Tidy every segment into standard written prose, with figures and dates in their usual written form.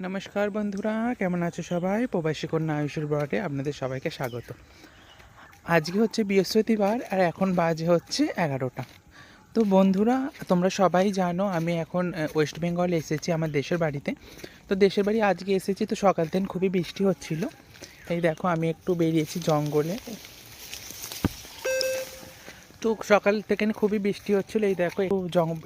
নমস্কার বন্ধুরা, কেমন আছো সবাই? প্রবাসী কন্যা আয়ুষের ব্লগে আপনাদের সবাইকে স্বাগত। আজকে হচ্ছে বৃহস্পতিবার আর এখন বাজে হচ্ছে 11টা। তো বন্ধুরা, তোমরা সবাই জানো আমি এখন ওয়েস্ট বেঙ্গল এসেছি আমার দেশের বাড়িতে। তো দেশের বাড়ি আজকে এসেছি, তো সকাল থেকে খুবই বৃষ্টি হচ্ছিল। এই দেখো আমি একটু বেরিয়েছি জঙ্গলে। তো সকাল থেকে খুবই বৃষ্টি হচ্ছিল, এই দেখো একটু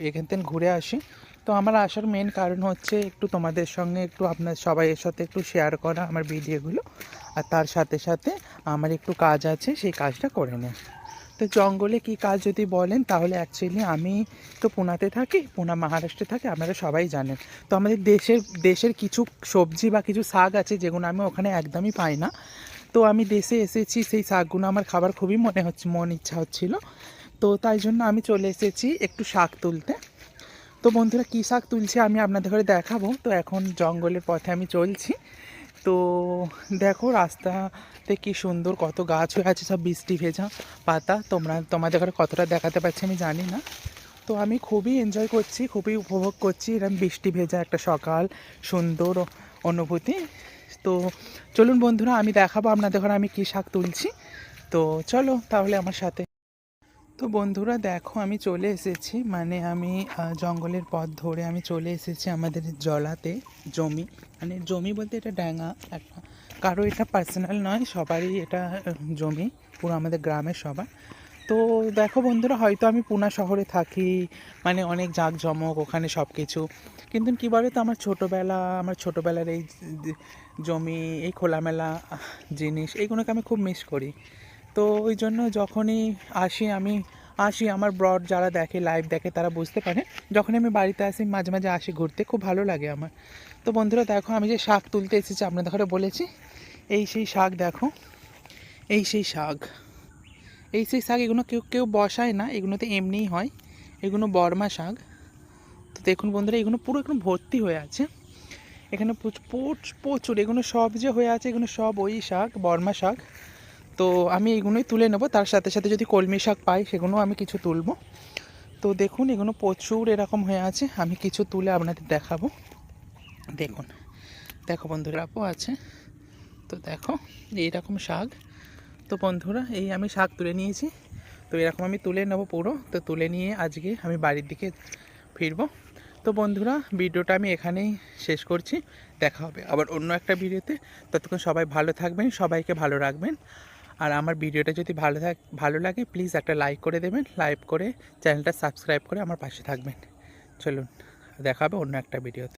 এখান থেকে ঘুরে আসি। তো আমার আসার মেন কারণ হচ্ছে একটু তোমাদের সঙ্গে একটু আপনার সবাইয়ের সাথে একটু শেয়ার করা আমার ভিডিওগুলো, আর তার সাথে সাথে আমার একটু কাজ আছে, সেই কাজটা করে নেয়। তো জঙ্গলে কি কাজ যদি বলেন, তাহলে অ্যাকচুয়ালি আমি তো পুনাতে থাকি, পুনা মহারাষ্ট্রে থাকি, আপনারা সবাই জানেন। তো আমাদের দেশের কিছু সবজি বা কিছু শাক আছে যেগুলো আমি ওখানে একদমই পাই না। তো আমি দেশে এসেছি, সেই শাকগুলো আমার খাবার খুবই মন ইচ্ছা হচ্ছিল। তো তাই জন্য আমি চলে এসেছি একটু শাক তুলতে। তো বন্ধুরা, কী শাক তুলছি আমি আপনাদের ঘরে দেখাবো। তো এখন জঙ্গলের পথে আমি চলছি। তো দেখো রাস্তাতে কি সুন্দর কত গাছ হয়ে আছে, সব বৃষ্টি ভেজা পাতা। তোমাদের ঘরে কতটা দেখাতে পারছি আমি জানি না। তো আমি খুবই এনজয় করছি, খুবই উপভোগ করছি এরকম বৃষ্টি ভেজা একটা সকাল, সুন্দর অনুভূতি। তো চলুন বন্ধুরা, আমি দেখাবো আপনাদের ঘরে আমি কী শাক তুলছি। তো চলো তাহলে আমার সাথে। তো বন্ধুরা দেখো, আমি চলে এসেছি, মানে আমি জঙ্গলের পথ ধরে আমি চলে এসেছি আমাদের জলাতে। জমি, মানে জমি বলতে এটা ডাঙা একটা, কারো এটা পার্সোনাল নয়, সবারই এটা জমি, পুরো আমাদের গ্রামের সবার। তো দেখো বন্ধুরা, হয়তো আমি পুনা শহরে থাকি, মানে অনেক জাঁকজমক ওখানে সব কিছু, কিন্তু কী বলে তো আমার ছোটোবেলার এই জমি, এই খোলামেলা জিনিস, এইগুলোকে আমি খুব মিস করি। তো ওই জন্য যখনই আসি আমার ব্লগ যারা দেখে, লাইভ দেখে, তারা বুঝতে পারে যখন আমি বাড়িতে আসি, মাঝে মাঝে আসি ঘুরতে, খুব ভালো লাগে আমার। তো বন্ধুরা দেখো, আমি যে শাক তুলতে এসেছি আপনাদের ঘরে বলেছি, এই সেই শাক দেখো, এই সেই শাক, এই সেই শাক। এগুলো কেউ কেউ বসায় না, এগুলোতে এমনিই হয়, এগুলো বর্মা শাক। তো দেখুন বন্ধুরা, এগুলো পুরো একদম ভর্তি হয়ে আছে এখানে, প্রচুর এগুলো সব যে হয়ে আছে, এগুলো সব ওই শাক, বর্মা শাক। তো আমি এগুলোই তুলে নেব, তার সাথে সাথে যদি কলমি শাক পাই সেগুলোও আমি কিছু তুলবো। তো দেখুন এগুলো প্রচুর এরকম হয়ে আছে, আমি কিছু তুলে আপনাদের দেখাবো। দেখুন, দেখো বন্ধুরা, আপু আছে, তো দেখো এইরকম শাক। তো বন্ধুরা, এই আমি শাক তুলে নিয়েছি। তো এরকম আমি তুলে নেব পুরো। তো তুলে নিয়ে আজকে আমি বাড়ির দিকে ফিরবো। তো বন্ধুরা, ভিডিওটা আমি এখানেই শেষ করছি। দেখা হবে আবার অন্য একটা ভিডিওতে। ততক্ষণ সবাই ভালো থাকবেন, সবাইকে ভালো রাখবেন। আর আমার ভিডিওটা যদি ভালো লাগে, প্লিজ একটা লাইক করে দেবেন, লাইক করে চ্যানেলটা সাবস্ক্রাইব করে আমার পাশে থাকবেন। চলুন, দেখা হবে অন্য একটা ভিডিওতে।